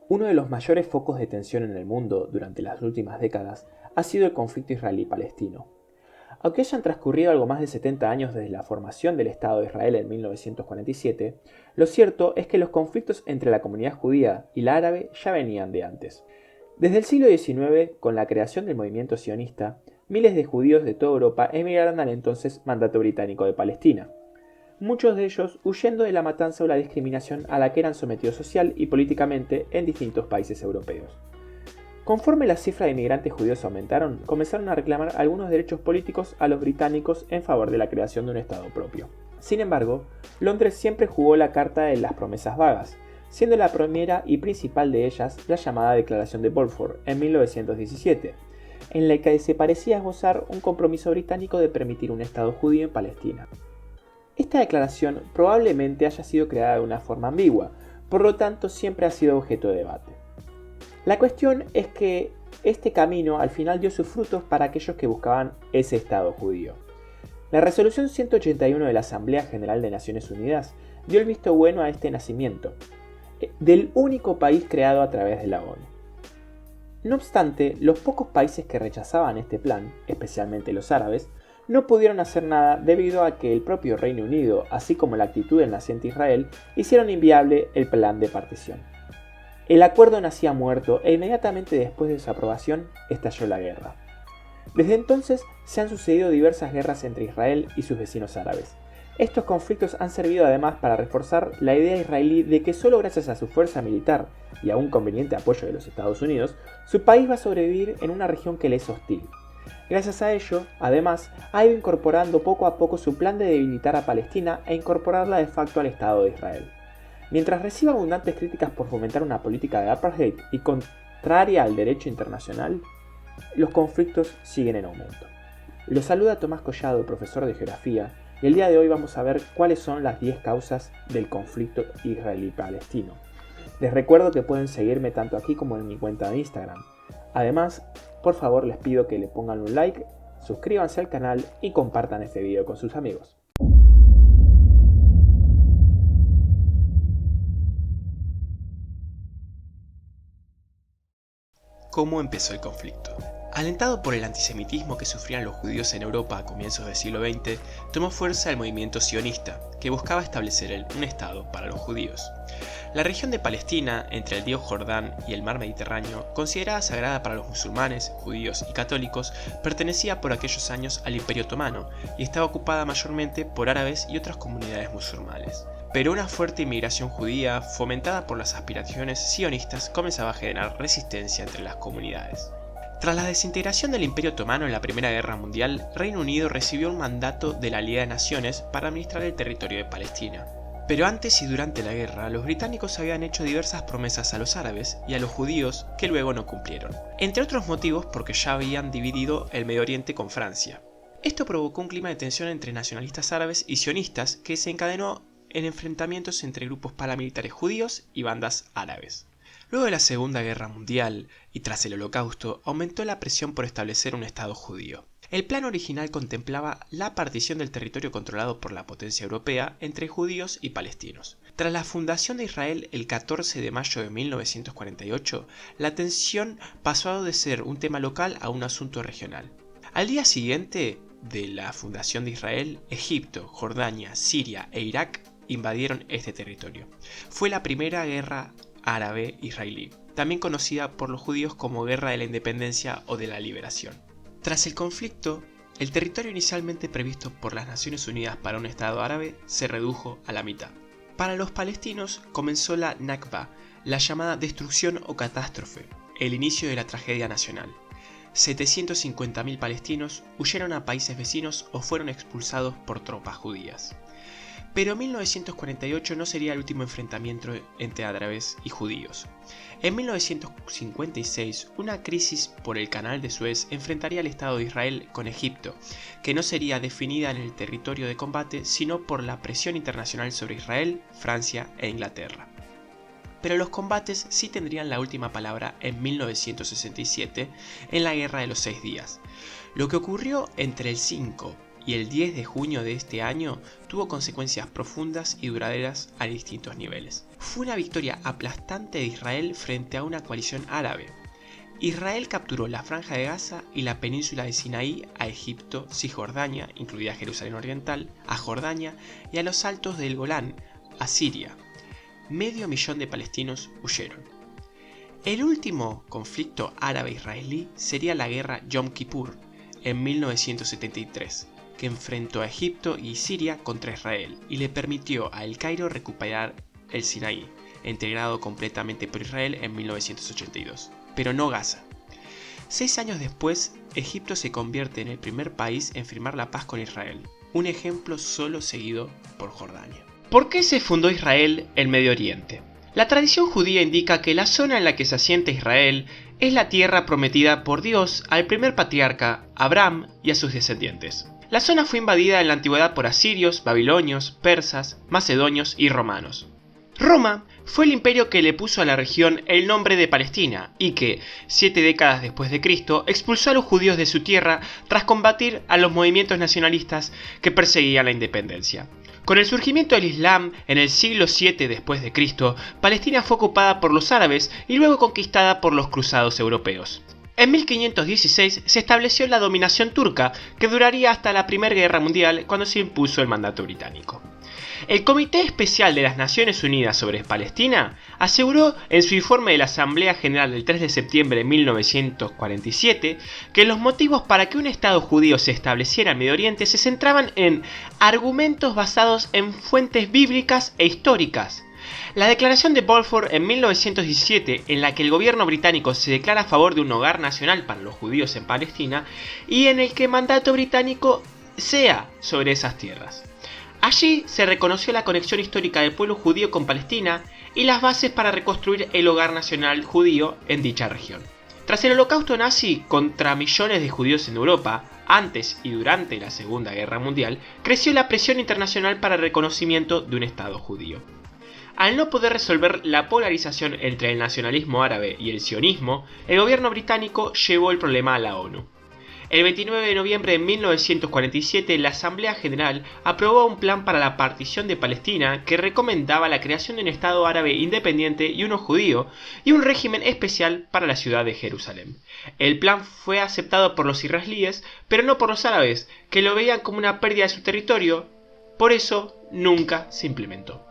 Uno de los mayores focos de tensión en el mundo durante las últimas décadas ha sido el conflicto israelí-palestino. Aunque hayan transcurrido algo más de 70 años desde la formación del Estado de Israel en 1947, lo cierto es que los conflictos entre la comunidad judía y la árabe ya venían de antes. Desde el siglo XIX, con la creación del movimiento sionista, miles de judíos de toda Europa emigraron al entonces mandato británico de Palestina, muchos de ellos huyendo de la matanza o la discriminación a la que eran sometidos social y políticamente en distintos países europeos. Conforme las cifras de inmigrantes judíos aumentaron, comenzaron a reclamar algunos derechos políticos a los británicos en favor de la creación de un Estado propio. Sin embargo, Londres siempre jugó la carta de las promesas vagas, siendo la primera y principal de ellas la llamada Declaración de Balfour en 1917, en la que se parecía esbozar un compromiso británico de permitir un Estado judío en Palestina. Esta declaración probablemente haya sido creada de una forma ambigua, por lo tanto siempre ha sido objeto de debate. La cuestión es que este camino al final dio sus frutos para aquellos que buscaban ese Estado judío. La resolución 181 de la Asamblea General de Naciones Unidas dio el visto bueno a este nacimiento, del único país creado a través de la ONU. No obstante, los pocos países que rechazaban este plan, especialmente los árabes, no pudieron hacer nada debido a que el propio Reino Unido, así como la actitud del naciente Israel, hicieron inviable el plan de partición. El acuerdo nacía muerto e inmediatamente después de su aprobación estalló la guerra. Desde entonces se han sucedido diversas guerras entre Israel y sus vecinos árabes. Estos conflictos han servido además para reforzar la idea israelí de que solo gracias a su fuerza militar y a un conveniente apoyo de los Estados Unidos, su país va a sobrevivir en una región que le es hostil. Gracias a ello, además, ha ido incorporando poco a poco su plan de debilitar a Palestina e incorporarla de facto al Estado de Israel. Mientras recibe abundantes críticas por fomentar una política de apartheid y contraria al derecho internacional, los conflictos siguen en aumento. Los saluda Tomás Collado, profesor de Geografía, y el día de hoy vamos a ver cuáles son las 10 causas del conflicto israelí-palestino. Les recuerdo que pueden seguirme tanto aquí como en mi cuenta de Instagram. Además, por favor les pido que le pongan un like, suscríbanse al canal y compartan este video con sus amigos. ¿Cómo empezó el conflicto? Alentado por el antisemitismo que sufrían los judíos en Europa a comienzos del siglo XX, tomó fuerza el movimiento sionista, que buscaba establecer un Estado para los judíos. La región de Palestina, entre el río Jordán y el mar Mediterráneo, considerada sagrada para los musulmanes, judíos y católicos, pertenecía por aquellos años al Imperio Otomano y estaba ocupada mayormente por árabes y otras comunidades musulmanes. Pero una fuerte inmigración judía, fomentada por las aspiraciones sionistas, comenzaba a generar resistencia entre las comunidades. Tras la desintegración del Imperio Otomano en la Primera Guerra Mundial, Reino Unido recibió un mandato de la Liga de Naciones para administrar el territorio de Palestina. Pero antes y durante la guerra, los británicos habían hecho diversas promesas a los árabes y a los judíos que luego no cumplieron. Entre otros motivos porque ya habían dividido el Medio Oriente con Francia. Esto provocó un clima de tensión entre nacionalistas árabes y sionistas que se encadenó en enfrentamientos entre grupos paramilitares judíos y bandas árabes. Luego de la Segunda Guerra Mundial y tras el Holocausto, aumentó la presión por establecer un Estado judío. El plan original contemplaba la partición del territorio controlado por la potencia europea entre judíos y palestinos. Tras la fundación de Israel el 14 de mayo de 1948, la tensión pasó de ser un tema local a un asunto regional. Al día siguiente de la fundación de Israel, Egipto, Jordania, Siria e Irak invadieron este territorio. Fue la primera guerra árabe-israelí, también conocida por los judíos como Guerra de la Independencia o de la Liberación. Tras el conflicto, el territorio inicialmente previsto por las Naciones Unidas para un Estado árabe se redujo a la mitad. Para los palestinos comenzó la Nakba, la llamada destrucción o catástrofe, el inicio de la tragedia nacional. 750.000 palestinos huyeron a países vecinos o fueron expulsados por tropas judías. Pero 1948 no sería el último enfrentamiento entre árabes y judíos. En 1956, una crisis por el Canal de Suez enfrentaría al Estado de Israel con Egipto, que no sería definida en el territorio de combate, sino por la presión internacional sobre Israel, Francia e Inglaterra. Pero los combates sí tendrían la última palabra en 1967, en la Guerra de los 6 días. Lo que ocurrió entre el 5 y el 10 de junio de este año tuvo consecuencias profundas y duraderas a distintos niveles. fue una victoria aplastante de Israel frente a una coalición árabe. Israel capturó la Franja de Gaza y la península de Sinaí a Egipto, Cisjordania, incluida Jerusalén Oriental, a Jordania y a los altos del Golán, a Siria. 500.000 de palestinos huyeron. El último conflicto árabe-israelí sería la guerra Yom Kippur en 1973, que enfrentó a Egipto y Siria contra Israel y le permitió a El Cairo recuperar el Sinaí, integrado completamente por Israel en 1982, pero no Gaza. 6 años después, Egipto se convierte en el primer país en firmar la paz con Israel, un ejemplo solo seguido por Jordania. ¿Por qué se fundó Israel en Medio Oriente? La tradición judía indica que la zona en la que se asienta Israel es la tierra prometida por Dios al primer patriarca, Abraham, y a sus descendientes. La zona fue invadida en la antigüedad por asirios, babilonios, persas, macedonios y romanos. Roma fue el imperio que le puso a la región el nombre de Palestina y que, 7 décadas después de Cristo, expulsó a los judíos de su tierra tras combatir a los movimientos nacionalistas que perseguían la independencia. Con el surgimiento del Islam en el siglo VII después de Cristo, Palestina fue ocupada por los árabes y luego conquistada por los cruzados europeos. En 1516 se estableció la dominación turca, que duraría hasta la Primera Guerra Mundial, cuando se impuso el mandato británico. El Comité Especial de las Naciones Unidas sobre Palestina aseguró en su informe de la Asamblea General del 3 de septiembre de 1947 que los motivos para que un Estado judío se estableciera en Medio Oriente se centraban en argumentos basados en fuentes bíblicas e históricas. La declaración de Balfour en 1917, en la que el gobierno británico se declara a favor de un hogar nacional para los judíos en Palestina y en el que el mandato británico sea sobre esas tierras. Allí se reconoció la conexión histórica del pueblo judío con Palestina y las bases para reconstruir el hogar nacional judío en dicha región. Tras el holocausto nazi contra millones de judíos en Europa, antes y durante la Segunda Guerra Mundial, creció la presión internacional para el reconocimiento de un Estado judío. Al no poder resolver la polarización entre el nacionalismo árabe y el sionismo, el gobierno británico llevó el problema a la ONU. El 29 de noviembre de 1947, la Asamblea General aprobó un plan para la partición de Palestina que recomendaba la creación de un Estado árabe independiente y uno judío, y un régimen especial para la ciudad de Jerusalén. El plan fue aceptado por los israelíes, pero no por los árabes, que lo veían como una pérdida de su territorio, por eso nunca se implementó.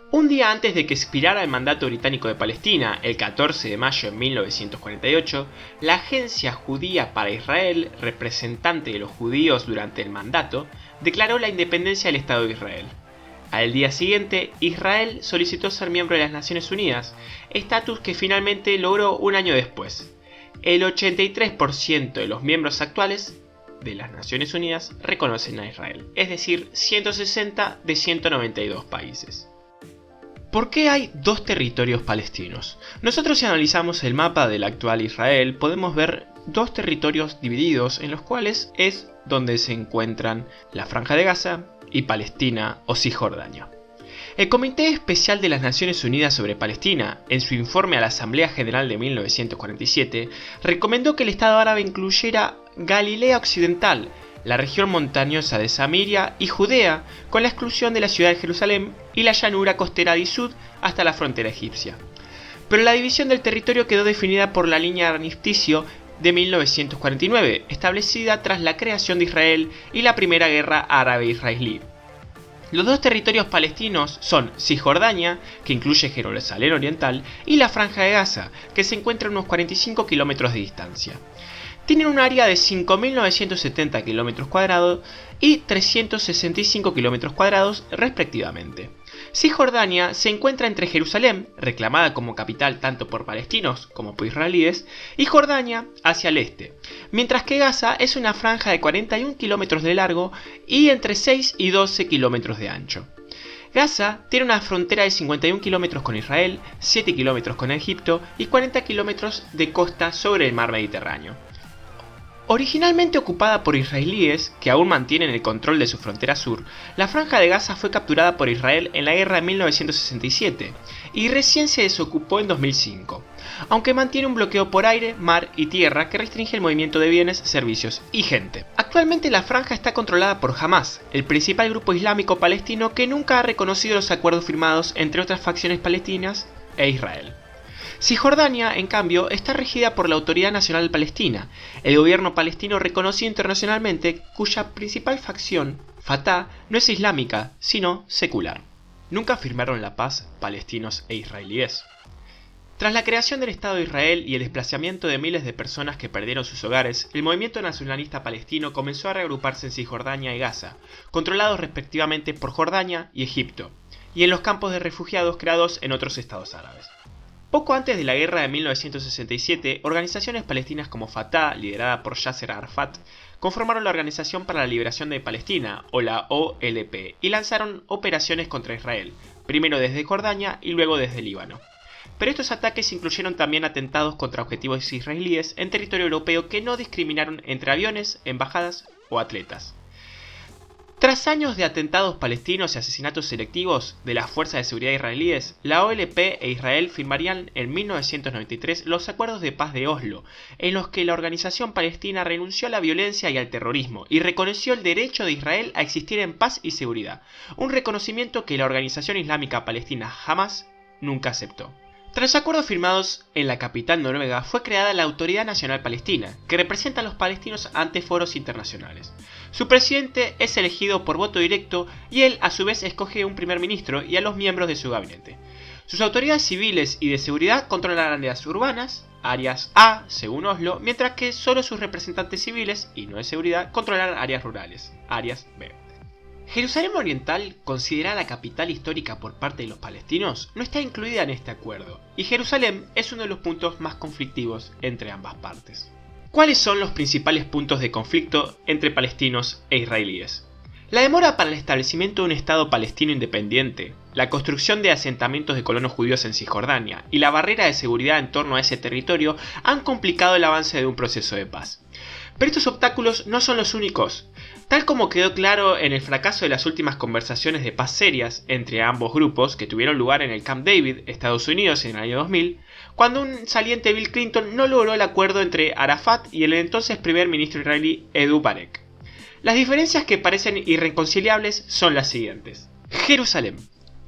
Un día antes de que expirara el mandato británico de Palestina, el 14 de mayo de 1948, la Agencia Judía para Israel, representante de los judíos durante el mandato, declaró la independencia del Estado de Israel. Al día siguiente, Israel solicitó ser miembro de las Naciones Unidas, estatus que finalmente logró un año después. El 83% de los miembros actuales de las Naciones Unidas reconocen a Israel, es decir, 160 de 192 países. ¿Por qué hay dos territorios palestinos? Nosotros, si analizamos el mapa del actual Israel, podemos ver dos territorios divididos en los cuales es donde se encuentran la Franja de Gaza y Palestina o Cisjordania. El Comité Especial de las Naciones Unidas sobre Palestina, en su informe a la Asamblea General de 1947, recomendó que el Estado árabe incluyera Galilea Occidental, la región montañosa de Samaria y Judea, con la exclusión de la ciudad de Jerusalén y la llanura costera de Sud hasta la frontera egipcia. Pero la división del territorio quedó definida por la línea de armisticio de 1949, establecida tras la creación de Israel y la Primera Guerra Árabe-Israelí. Los dos territorios palestinos son Cisjordania, que incluye Jerusalén Oriental, y la Franja de Gaza, que se encuentra a unos 45 kilómetros de distancia. Tienen un área de 5.970 km² y 365 km² respectivamente. Cisjordania se encuentra entre Jerusalén, reclamada como capital tanto por palestinos como por israelíes, y Jordania hacia el este, mientras que Gaza es una franja de 41 kilómetros de largo y entre 6 y 12 kilómetros de ancho. Gaza tiene una frontera de 51 kilómetros con Israel, 7 kilómetros con Egipto y 40 kilómetros de costa sobre el mar Mediterráneo. Originalmente ocupada por israelíes, que aún mantienen el control de su frontera sur, la Franja de Gaza fue capturada por Israel en la guerra de 1967 y recién se desocupó en 2005, aunque mantiene un bloqueo por aire, mar y tierra que restringe el movimiento de bienes, servicios y gente. Actualmente la franja está controlada por Hamas, el principal grupo islámico palestino que nunca ha reconocido los acuerdos firmados entre otras facciones palestinas e Israel. Cisjordania, en cambio, está regida por la Autoridad Nacional Palestina, el gobierno palestino reconocido internacionalmente cuya principal facción, Fatah, no es islámica, sino secular. Nunca firmaron la paz palestinos e israelíes. Tras la creación del Estado de Israel y el desplazamiento de miles de personas que perdieron sus hogares, el movimiento nacionalista palestino comenzó a reagruparse en Cisjordania y Gaza, controlados respectivamente por Jordania y Egipto, y en los campos de refugiados creados en otros estados árabes. Poco antes de la guerra de 1967, organizaciones palestinas como Fatah, liderada por Yasser Arafat, conformaron la Organización para la Liberación de Palestina, o la OLP, y lanzaron operaciones contra Israel, primero desde Jordania y luego desde Líbano. Pero estos ataques incluyeron también atentados contra objetivos israelíes en territorio europeo que no discriminaron entre aviones, embajadas o atletas. Tras años de atentados palestinos y asesinatos selectivos de las fuerzas de seguridad israelíes, la OLP e Israel firmarían en 1993 los acuerdos de paz de Oslo, en los que la organización palestina renunció a la violencia y al terrorismo y reconoció el derecho de Israel a existir en paz y seguridad, un reconocimiento que la organización islámica palestina Hamas nunca aceptó. Tras los acuerdos firmados en la capital noruega fue creada la Autoridad Nacional Palestina, que representa a los palestinos ante foros internacionales. Su presidente es elegido por voto directo y él a su vez escoge un primer ministro y a los miembros de su gabinete. Sus autoridades civiles y de seguridad controlan áreas urbanas, áreas A, según Oslo, mientras que solo sus representantes civiles y no de seguridad controlan áreas rurales, áreas B. Jerusalén Oriental, considerada la capital histórica por parte de los palestinos, no está incluida en este acuerdo, y Jerusalén es uno de los puntos más conflictivos entre ambas partes. ¿Cuáles son los principales puntos de conflicto entre palestinos e israelíes? La demora para el establecimiento de un Estado palestino independiente, la construcción de asentamientos de colonos judíos en Cisjordania y la barrera de seguridad en torno a ese territorio han complicado el avance de un proceso de paz. Pero estos obstáculos no son los únicos. Tal como quedó claro en el fracaso de las últimas conversaciones de paz serias entre ambos grupos que tuvieron lugar en el Camp David, Estados Unidos, en el año 2000, cuando un saliente Bill Clinton no logró el acuerdo entre Arafat y el entonces primer ministro israelí Ehud Barak. Las diferencias que parecen irreconciliables son las siguientes. Jerusalén.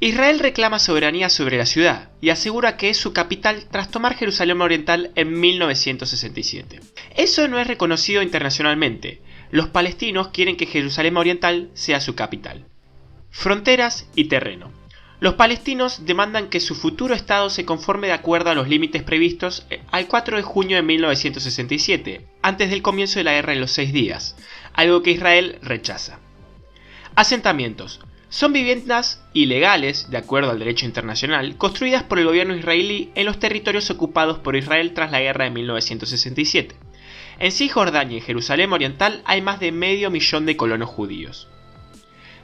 Israel reclama soberanía sobre la ciudad y asegura que es su capital tras tomar Jerusalén Oriental en 1967. Eso no es reconocido internacionalmente. Los palestinos quieren que Jerusalén Oriental sea su capital. Fronteras y terreno. Los palestinos demandan que su futuro estado se conforme de acuerdo a los límites previstos al 4 de junio de 1967, antes del comienzo de la Guerra de los 6 días, algo que Israel rechaza. Asentamientos. Son viviendas ilegales, de acuerdo al derecho internacional, construidas por el gobierno israelí en los territorios ocupados por Israel tras la Guerra de 1967. En Cisjordania y Jerusalén Oriental hay más de 500.000 de colonos judíos.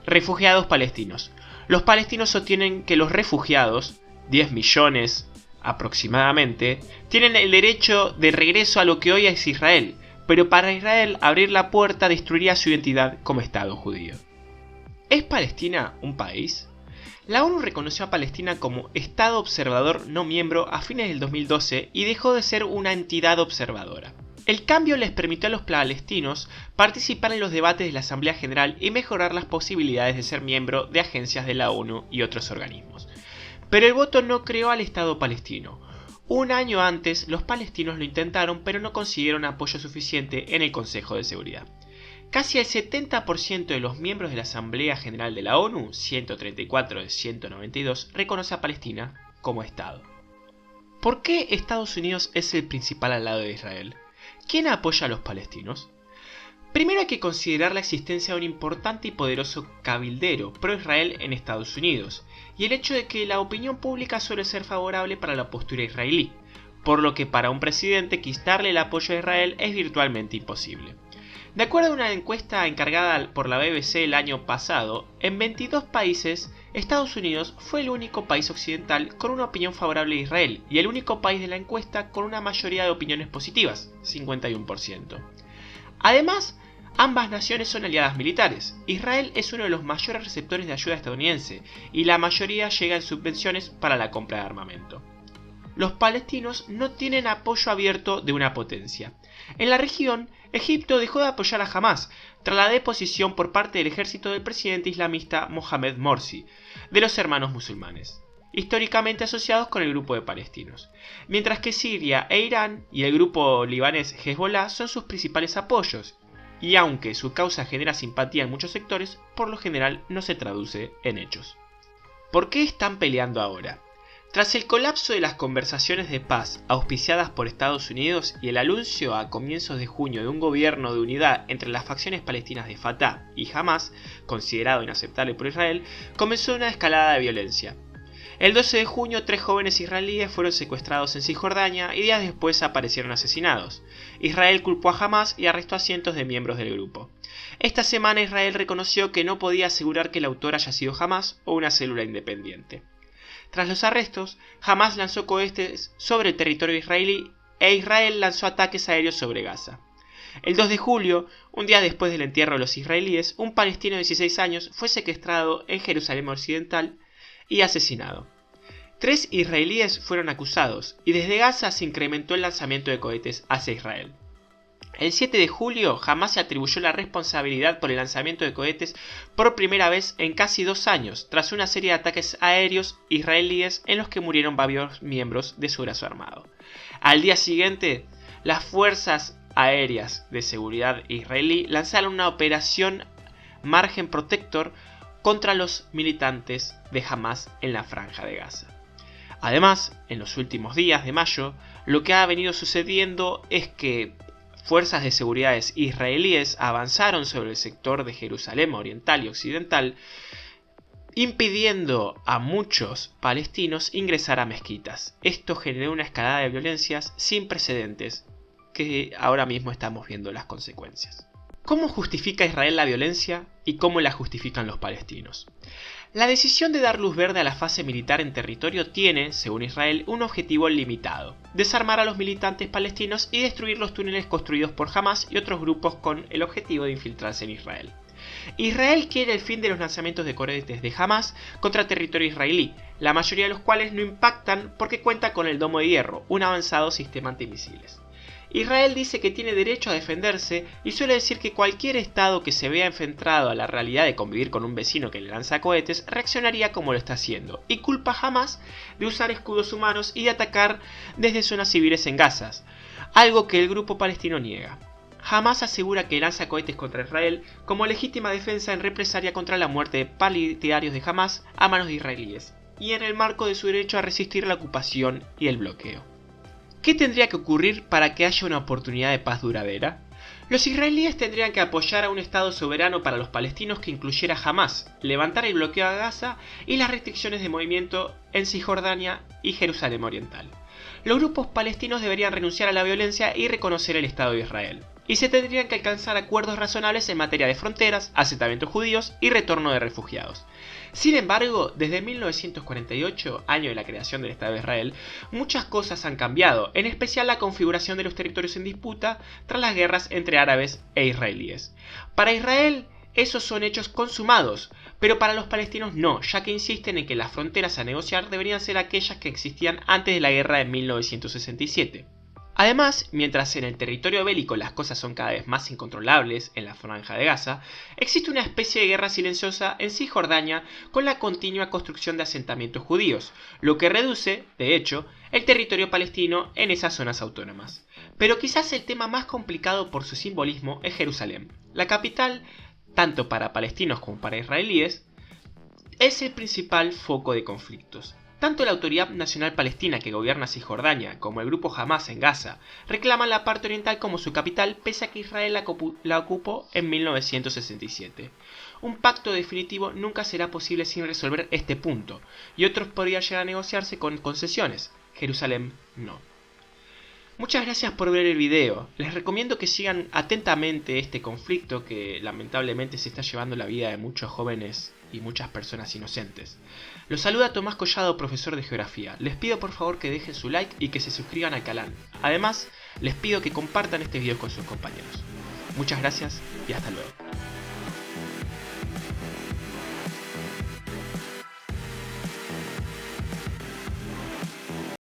Refugiados palestinos. Los palestinos sostienen que los refugiados, 10 millones aproximadamente, tienen el derecho de regreso a lo que hoy es Israel, pero para Israel abrir la puerta destruiría su identidad como Estado judío. ¿Es Palestina un país? La ONU reconoció a Palestina como Estado observador no miembro a fines del 2012 y dejó de ser una entidad observadora. El cambio les permitió a los palestinos participar en los debates de la Asamblea General y mejorar las posibilidades de ser miembro de agencias de la ONU y otros organismos. Pero el voto no creó al Estado palestino. Un año antes, los palestinos lo intentaron, pero no consiguieron apoyo suficiente en el Consejo de Seguridad. Casi el 70% de los miembros de la Asamblea General de la ONU, 134 de 192, reconoce a Palestina como Estado. ¿Por qué Estados Unidos es el principal aliado de Israel? ¿Quién apoya a los palestinos? Primero hay que considerar la existencia de un importante y poderoso cabildero pro-Israel en Estados Unidos, y el hecho de que la opinión pública suele ser favorable para la postura israelí, por lo que para un presidente quitarle el apoyo a Israel es virtualmente imposible. De acuerdo a una encuesta encargada por la BBC el año pasado, en 22 países, Estados Unidos fue el único país occidental con una opinión favorable a Israel y el único país de la encuesta con una mayoría de opiniones positivas, 51%. Además, ambas naciones son aliadas militares. Israel es uno de los mayores receptores de ayuda estadounidense y la mayoría llega en subvenciones para la compra de armamento. Los palestinos no tienen apoyo abierto de una potencia. En la región, Egipto dejó de apoyar a Hamás tras la deposición por parte del ejército del presidente islamista Mohamed Morsi, de los Hermanos Musulmanes, históricamente asociados con el grupo de palestinos, mientras que Siria e Irán y el grupo libanés Hezbollah son sus principales apoyos, y aunque su causa genera simpatía en muchos sectores, por lo general no se traduce en hechos. ¿Por qué están peleando ahora? Tras el colapso de las conversaciones de paz auspiciadas por Estados Unidos y el anuncio a comienzos de junio de un gobierno de unidad entre las facciones palestinas de Fatah y Hamás, considerado inaceptable por Israel, comenzó una escalada de violencia. El 12 de junio, 3 jóvenes israelíes fueron secuestrados en Cisjordania y días después aparecieron asesinados. Israel culpó a Hamás y arrestó a cientos de miembros del grupo. Esta semana Israel reconoció que no podía asegurar que el autor haya sido Hamás o una célula independiente. Tras los arrestos, Hamás lanzó cohetes sobre el territorio israelí e Israel lanzó ataques aéreos sobre Gaza. El 2 de julio, un día después del entierro de los israelíes, un palestino de 16 años fue secuestrado en Jerusalén Occidental y asesinado. 3 israelíes fueron acusados y desde Gaza se incrementó el lanzamiento de cohetes hacia Israel. El 7 de julio, Hamás se atribuyó la responsabilidad por el lanzamiento de cohetes por primera vez en casi 2 años, tras una serie de ataques aéreos israelíes en los que murieron varios miembros de su brazo armado. Al día siguiente, las fuerzas aéreas de seguridad israelí lanzaron una operación Margen Protector contra los militantes de Hamás en la franja de Gaza. Además, en los últimos días de mayo, lo que ha venido sucediendo es que fuerzas de seguridad israelíes avanzaron sobre el sector de Jerusalén Oriental y Occidental, impidiendo a muchos palestinos ingresar a mezquitas. Esto generó una escalada de violencias sin precedentes, que ahora mismo estamos viendo las consecuencias. ¿Cómo justifica Israel la violencia y cómo la justifican los palestinos? La decisión de dar luz verde a la fase militar en territorio tiene, según Israel, un objetivo limitado: desarmar a los militantes palestinos y destruir los túneles construidos por Hamás y otros grupos con el objetivo de infiltrarse en Israel. Israel quiere el fin de los lanzamientos de cohetes de Hamás contra territorio israelí, la mayoría de los cuales no impactan porque cuenta con el Domo de Hierro, un avanzado sistema antimisiles. Israel dice que tiene derecho a defenderse y suele decir que cualquier estado que se vea enfrentado a la realidad de convivir con un vecino que le lanza cohetes reaccionaría como lo está haciendo, y culpa a Hamás de usar escudos humanos y de atacar desde zonas civiles en Gaza, algo que el grupo palestino niega. Hamás asegura que lanza cohetes contra Israel como legítima defensa en represalia contra la muerte de partidarios de Hamás a manos de israelíes, y en el marco de su derecho a resistir la ocupación y el bloqueo. ¿Qué tendría que ocurrir para que haya una oportunidad de paz duradera? Los israelíes tendrían que apoyar a un estado soberano para los palestinos que incluyera a Hamás, levantar el bloqueo a Gaza y las restricciones de movimiento en Cisjordania y Jerusalén Oriental. Los grupos palestinos deberían renunciar a la violencia y reconocer el Estado de Israel. Y se tendrían que alcanzar acuerdos razonables en materia de fronteras, asentamientos judíos y retorno de refugiados. Sin embargo, desde 1948, año de la creación del Estado de Israel, muchas cosas han cambiado, en especial la configuración de los territorios en disputa tras las guerras entre árabes e israelíes. Para Israel, esos son hechos consumados, pero para los palestinos no, ya que insisten en que las fronteras a negociar deberían ser aquellas que existían antes de la guerra de 1967. Además, mientras en el territorio bélico las cosas son cada vez más incontrolables en la franja de Gaza, existe una especie de guerra silenciosa en Cisjordania con la continua construcción de asentamientos judíos, lo que reduce, de hecho, el territorio palestino en esas zonas autónomas. Pero quizás el tema más complicado por su simbolismo es Jerusalén. La capital, tanto para palestinos como para israelíes, es el principal foco de conflictos. Tanto la Autoridad Nacional Palestina que gobierna Cisjordania como el grupo Hamás en Gaza reclaman la parte oriental como su capital pese a que Israel la ocupó en 1967. Un pacto definitivo nunca será posible sin resolver este punto, y otros podrían llegar a negociarse con concesiones. Jerusalén no. Muchas gracias por ver el video. Les recomiendo que sigan atentamente este conflicto que lamentablemente se está llevando la vida de muchos jóvenes y muchas personas inocentes. Los saluda Tomás Collado, profesor de Geografía. Les pido por favor que dejen su like y que se suscriban al canal. Además, les pido que compartan este video con sus compañeros. Muchas gracias y hasta luego.